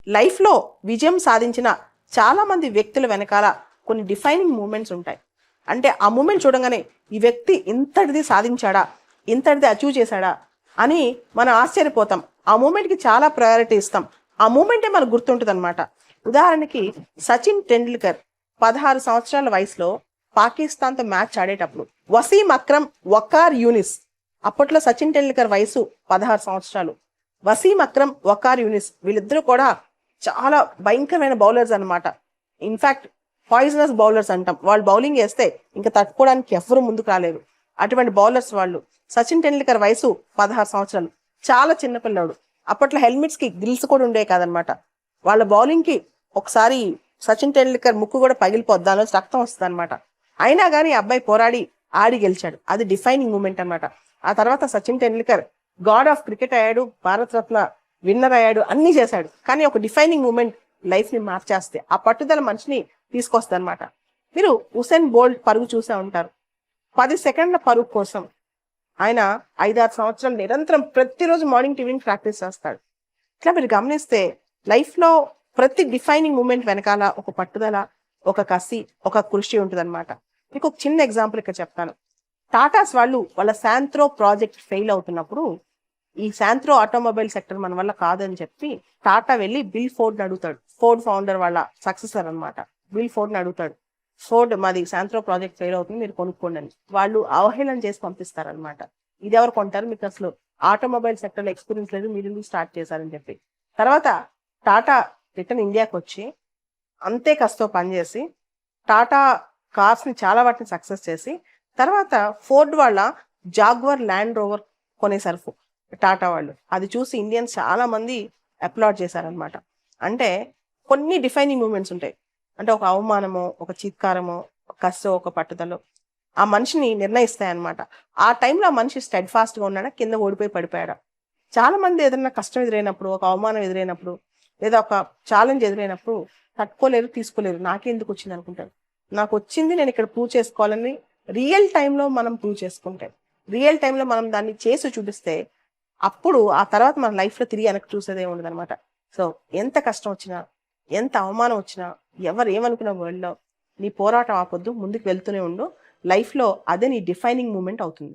లైఫ్లో విజయం సాధించిన చాలామంది వ్యక్తుల వెనకాల కొన్ని డిఫైనింగ్ మూమెంట్స్ ఉంటాయి. అంటే ఆ మూమెంట్ చూడంగానే ఈ వ్యక్తి ఇంతటిది సాధించాడా, ఇంతటిది అచీవ్ చేశాడా అని మనం ఆశ్చర్యపోతాం. ఆ మూమెంట్కి చాలా ప్రయారిటీ ఇస్తాం. ఆ మూమెంటే మనకు గుర్తుంటుంది అనమాట. ఉదాహరణకి సచిన్ టెండూల్కర్ 16 సంవత్సరాల వయసులో పాకిస్తాన్తో మ్యాచ్ ఆడేటప్పుడు వసీం అక్రమ్, వకార్ యూనిస్, అప్పట్లో సచిన్ టెండూల్కర్ వయసు 16 సంవత్సరాలు, వసీం అక్రమ్, వకార్ యూనిస్ వీళ్ళిద్దరూ కూడా చాలా భయంకరమైన బౌలర్స్ అనమాట. ఇన్ఫాక్ట్ పాయిజనస్ బౌలర్స్ అంటాం. వాళ్ళు బౌలింగ్ వేస్తే ఇంకా తట్టుకోవడానికి ఎవరు ముందుకు రాలేరు. అటువంటి బౌలర్స్ వాళ్ళు. సచిన్ టెండూల్కర్ వయసు 16 సంవత్సరాలు, చాలా చిన్నపిల్లాడు. అప్పట్లో హెల్మెట్స్ కి గ్రిల్స్ కూడా ఉండే కాదనమాట. వాళ్ళ బౌలింగ్ కి ఒకసారి సచిన్ టెండూల్కర్ ముక్కు కూడా పగిలిపోద్ది, దానిలో రక్తం వస్తుంది అనమాట. అయినా కానీ అబ్బాయి పోరాడి ఆడి గెలిచాడు. అది డిఫైనింగ్ మూమెంట్ అనమాట. ఆ తర్వాత Sachin Tendulkar God of cricket అయ్యాడు, భారతరత్న విన్నర్ అయ్యాడు, అన్ని చేశాడు. కానీ ఒక డిఫైనింగ్ మూమెంట్ లైఫ్ ని మార్చేస్తే ఆ పట్టుదల మనిషిని తీసుకొస్తుంది అనమాట. మీరు ఉసేన్ బోల్ట్ పరుగు చూసే ఉంటారు. 10 సెకండ్ల పరుగు కోసం ఆయన 5-6 సంవత్సరాలు నిరంతరం ప్రతిరోజు మార్నింగ్ టీవీని ప్రాక్టీస్ చేస్తాడు. ఇట్లా మీరు గమనిస్తే లైఫ్లో ప్రతి డిఫైనింగ్ మూమెంట్ వెనకాల ఒక పట్టుదల, ఒక కసి, ఒక కృషి ఉంటుంది అనమాట. మీకు ఒక చిన్న ఎగ్జాంపుల్ ఇక్కడ చెప్తాను. టాటాస్ వాళ్ళు వాళ్ళ శాంత్రో ప్రాజెక్ట్ ఫెయిల్ అవుతున్నప్పుడు, ఈ శాంత్రో ఆటోమొబైల్ సెక్టర్ మన వల్ల కాదని చెప్పి టాటా వెళ్ళి బిల్ ఫోర్డ్ని అడుగుతాడు. ఫోర్డ్ ఫౌండర్ వాళ్ళ సక్సెసర్ అనమాట. బిల్ ఫోర్డ్ని అడుగుతాడు, ఫోర్డ్ మాది శాంత్రో ప్రాజెక్ట్ ఫెయిల్ అవుతుంది, మీరు కొనుక్కోండి అని. వాళ్ళు అవహేళన చేసి పంపిస్తారనమాట. ఇది ఎవరు కొంటారు, మీకు అసలు ఆటోమొబైల్ సెక్టర్లో ఎక్స్పీరియన్స్ లేదు, మీరు ఎందుకు స్టార్ట్ చేశారని చెప్పి. తర్వాత టాటా రిటర్న్ ఇండియాకి వచ్చి అంతే కష్టం పనిచేసి టాటా కార్స్ని చాలా వాటిని సక్సెస్ చేసి, తర్వాత ఫోర్డ్ వాళ్ళ జాగ్వర్ ల్యాండ్ రోవర్ కొనేసారు టాటా వాళ్ళు. అది చూసి ఇండియన్స్ చాలా మంది అప్లాడ్ చేశారనమాట. అంటే కొన్ని డిఫైనింగ్ మూమెంట్స్ ఉంటాయి. అంటే ఒక అవమానమో, ఒక చీత్కారమో, ఒక కసో, ఒక పట్టుదల ఆ మనిషిని నిర్ణయిస్తాయన్నమాట. ఆ టైంలో ఆ మనిషి స్టెడ్ ఫాస్ట్గా ఉన్నాడా, కింద ఓడిపోయి పడిపోయాడా. చాలా మంది ఏదైనా కష్టం ఎదురైనప్పుడు, ఒక అవమానం ఎదురైనప్పుడు, లేదా ఒక ఛాలెంజ్ ఎదురైనప్పుడు తట్టుకోలేరు, తీసుకోలేరు. నాకే ఎందుకు వచ్చింది అనుకుంటారు. నాకు వచ్చింది, నేను ఇక్కడ ప్రూవ్ చేసుకోవాలని రియల్ టైంలో మనం ప్రూవ్ చేసుకుంటే, రియల్ టైంలో మనం దాన్ని చేసి చూపిస్తే, అప్పుడు ఆ తర్వాత మన లైఫ్లో తిరిగి వెనక్కి చూసేదే ఉండదు అనమాట. సో ఎంత కష్టం వచ్చినా, ఎంత అవమానం వచ్చినా, ఎవరు ఏమనుకున్న వరల్డ్లో నీ పోరాటం ఆపొద్దు, ముందుకు వెళ్తూనే ఉండు. లైఫ్లో అదే నీ డిఫైనింగ్ మూమెంట్ అవుతుంది.